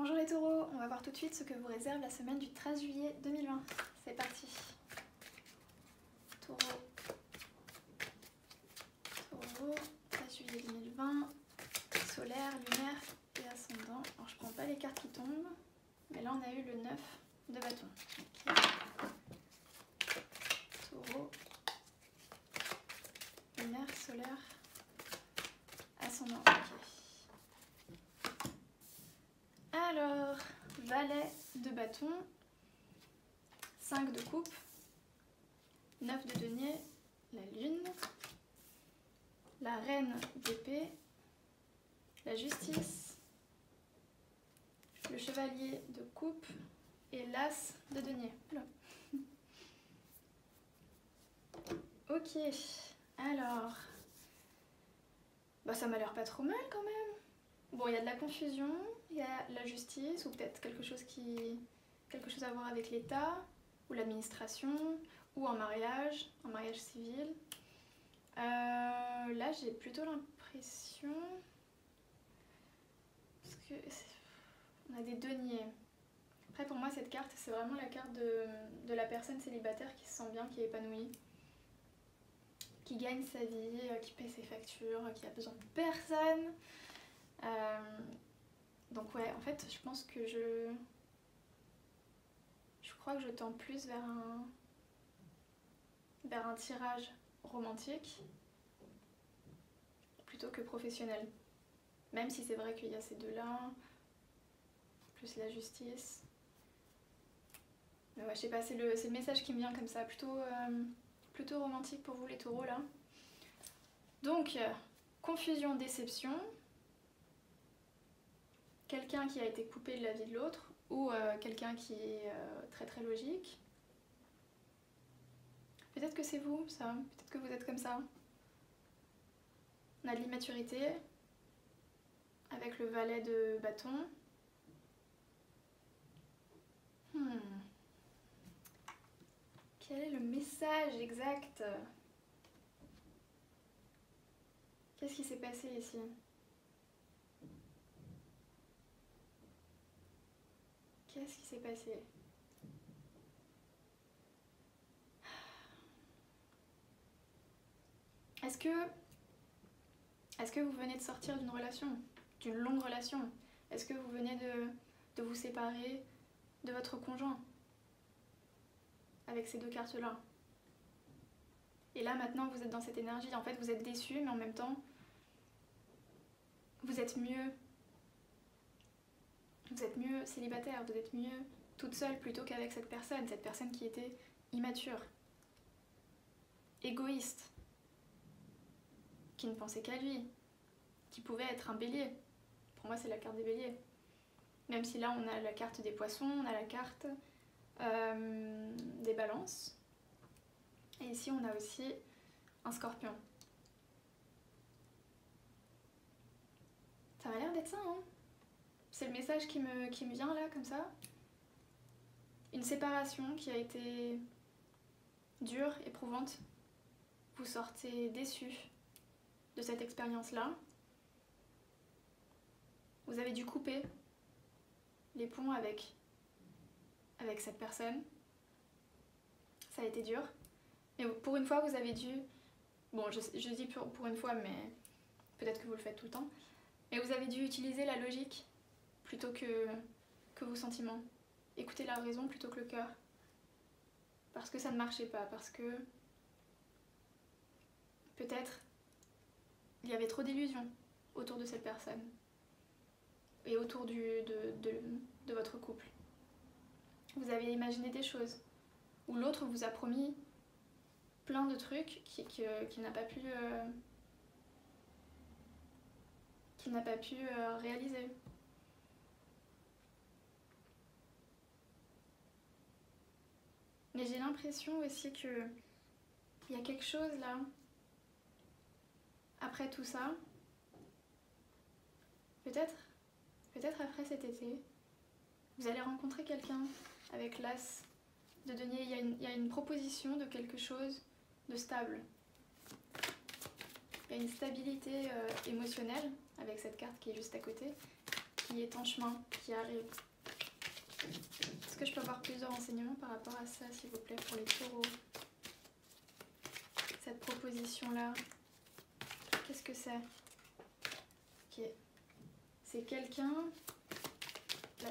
Bonjour les taureaux, on va voir tout de suite ce que vous réserve la semaine du 13 juillet 2020. C'est parti. Taureau, 13 juillet 2020, solaire, lunaire et ascendant. Alors je prends pas les cartes qui tombent, mais là on a eu le 9 de bâton. Okay. Taureau, lunaire, solaire, ascendant. Okay. Alors, valet de bâton, 5 de coupe, 9 de denier, la lune, la reine d'épée, la justice, le chevalier de coupe et l'as de denier. Oula. Ok, alors, bah ça m'a l'air pas trop mal quand même. Bon, il y a de la confusion, il y a la justice, ou peut-être quelque chose à voir avec l'État, ou l'administration, ou un mariage civil. Là, j'ai plutôt l'impression... Parce que... On a des deniers. Après, pour moi, cette carte, c'est vraiment la carte de la personne célibataire qui se sent bien, qui est épanouie, qui gagne sa vie, qui paie ses factures, qui a besoin de personne. Donc ouais, en fait, je pense que je crois que je tends plus vers un tirage romantique plutôt que professionnel. Même si c'est vrai qu'il y a ces deux-là, plus la justice. Mais ouais, je sais pas, c'est le message qui me vient comme ça, plutôt romantique pour vous les taureaux là. Donc, confusion, déception. Quelqu'un qui a été coupé de la vie de l'autre, ou quelqu'un qui est très très logique. Peut-être que c'est vous, ça. Peut-être que vous êtes comme ça. On a de l'immaturité, avec le valet de bâton. Quel est le message exact? Qu'est-ce qui s'est passé ici? Qu'est-ce qui s'est passé? Est-ce que vous venez de sortir d'une relation, d'une longue relation? Est-ce que vous venez de vous séparer de votre conjoint? Avec ces deux cartes-là. Et là, maintenant, vous êtes dans cette énergie. En fait, vous êtes déçu, mais en même temps, vous êtes mieux. Vous êtes mieux célibataire, vous êtes mieux toute seule plutôt qu'avec cette personne qui était immature, égoïste, qui ne pensait qu'à lui, qui pouvait être un bélier. Pour moi, c'est la carte des béliers. Même si là, on a la carte des poissons, on a la carte des balances. Et ici, on a aussi un scorpion. Ça m'a l'air d'être ça, hein? C'est le message qui me vient là, comme ça. Une séparation qui a été dure, éprouvante. Vous sortez déçu de cette expérience-là. Vous avez dû couper les ponts avec cette personne. Ça a été dur. Et pour une fois, vous avez dû... Bon, je dis pour une fois, mais peut-être que vous le faites tout le temps. Mais vous avez dû utiliser la logique plutôt que vos sentiments. Écouter la raison plutôt que le cœur. Parce que ça ne marchait pas, parce que peut-être il y avait trop d'illusions autour de cette personne et autour de votre couple. Vous avez imaginé des choses où l'autre vous a promis plein de trucs qu'il n'a pas pu réaliser. Mais j'ai l'impression aussi qu'il y a quelque chose là, après tout ça, peut-être après cet été, vous allez rencontrer quelqu'un avec l'as de denier. Il y a une proposition de quelque chose de stable. Il y a une stabilité émotionnelle avec cette carte qui est juste à côté, qui est en chemin, qui arrive. Est-ce que je peux avoir plus de renseignements par rapport à ça, s'il vous plaît, pour les taureaux? Cette proposition-là, qu'est-ce que c'est? Ok. C'est quelqu'un... Là,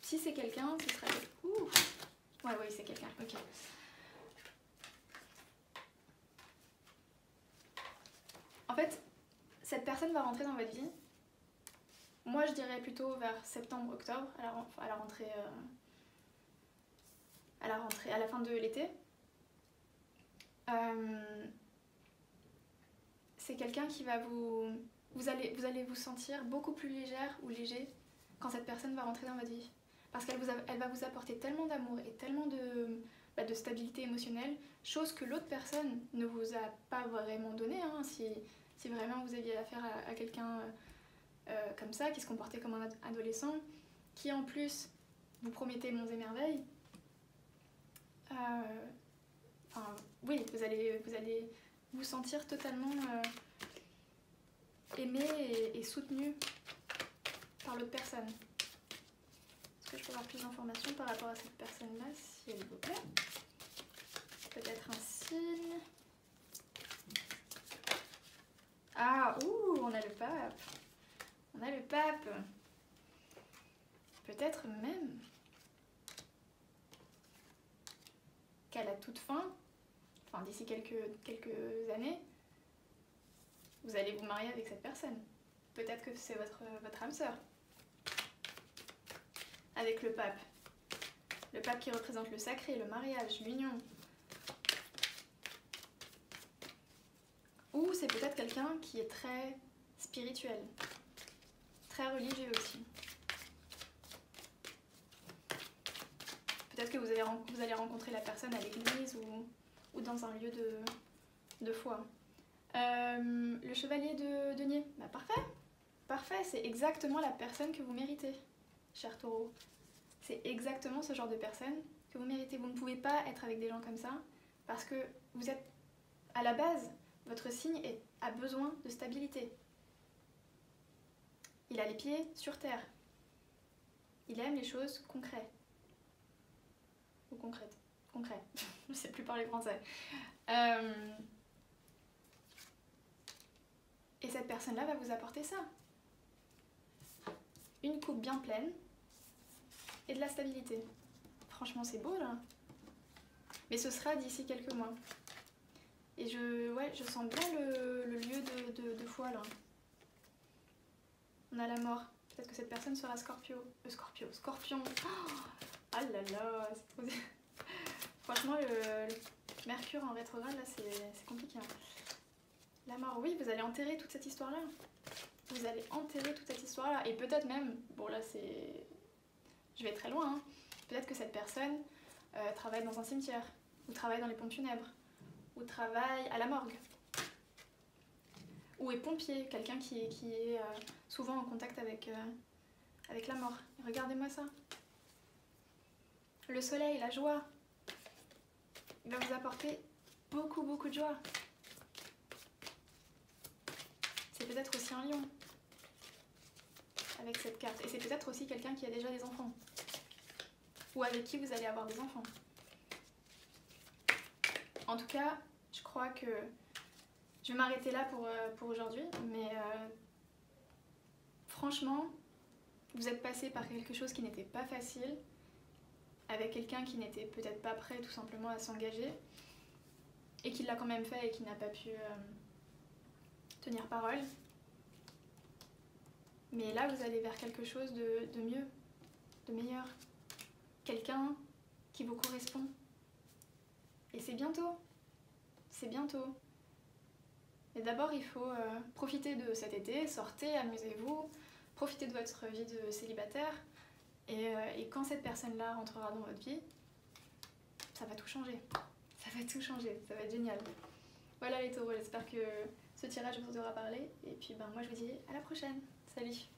si c'est quelqu'un, ce serait... Ouh. Ouais, oui, c'est quelqu'un, ok. En fait, cette personne va rentrer dans votre vie. Moi, je dirais plutôt vers septembre-octobre, à la rentrée, à la fin de l'été. C'est quelqu'un qui va vous allez vous sentir beaucoup plus légère ou léger quand cette personne va rentrer dans votre vie. Parce qu'elle va vous apporter tellement d'amour et tellement de stabilité émotionnelle, chose que l'autre personne ne vous a pas vraiment donné. Hein, si vraiment vous aviez affaire à quelqu'un comme ça, qui se comportait comme un adolescent, qui en plus vous promettait monts et merveilles, oui, vous allez vous sentir totalement aimé et soutenu par l'autre personne. Est-ce que je peux avoir plus d'informations par rapport à cette personne-là, s'il vous plaît? Peut-être un signe. Ah, ouh, on a le pape. On a le pape. Peut-être même qu'à la toute fin, enfin d'ici quelques années, vous allez vous marier avec cette personne. Peut-être que c'est votre âme sœur. Avec le pape. Le pape qui représente le sacré, le mariage, l'union. Ou c'est peut-être quelqu'un qui est très spirituel, très religieux aussi. Peut-être que vous allez rencontrer la personne à l'église ou dans un lieu de foi. Le chevalier de denier, bah parfait, parfait, c'est exactement la personne que vous méritez, cher taureau. C'est exactement ce genre de personne que vous méritez. Vous ne pouvez pas être avec des gens comme ça parce que vous êtes, à la base, votre signe a besoin de stabilité. Il a les pieds sur terre. Il aime les choses concrètes. Ou concrètes. Concret. Je ne sais plus parler français. Et cette personne-là va vous apporter ça. Une coupe bien pleine et de la stabilité. Franchement, c'est beau là. Mais ce sera d'ici quelques mois. Et je sens bien le lieu de foi là. On a la mort. Peut-être que cette personne sera Scorpion. Oh, ah là là, c'est trop... Franchement, le Mercure en rétrograde là, c'est compliqué. Hein. La mort, oui, vous allez enterrer toute cette histoire-là. Vous allez enterrer toute cette histoire-là. Et peut-être même, bon là c'est... Je vais très loin, hein. Peut-être que cette personne travaille dans un cimetière, ou travaille dans les pompes funèbres, ou travaille à la morgue, ou est pompier, quelqu'un qui est souvent en contact avec la mort. Regardez-moi ça. Le soleil, la joie, il va vous apporter beaucoup, beaucoup de joie. C'est peut-être aussi un lion avec cette carte. Et c'est peut-être aussi quelqu'un qui a déjà des enfants. Ou avec qui vous allez avoir des enfants. En tout cas, je crois que je vais m'arrêter là pour aujourd'hui. Mais franchement, vous êtes passé par quelque chose qui n'était pas facile. Avec quelqu'un qui n'était peut-être pas prêt tout simplement à s'engager. Et qui l'a quand même fait et qui n'a pas pu tenir parole. Mais là, vous allez vers quelque chose de mieux, de meilleur. Quelqu'un qui vous correspond. Et c'est bientôt. C'est bientôt. Et d'abord, il faut profiter de cet été, sortez, amusez-vous, profitez de votre vie de célibataire. Et quand cette personne-là rentrera dans votre vie, ça va tout changer. Ça va tout changer, ça va être génial. Voilà les taureaux, j'espère que ce tirage vous aura parlé. Et puis moi je vous dis à la prochaine. Salut!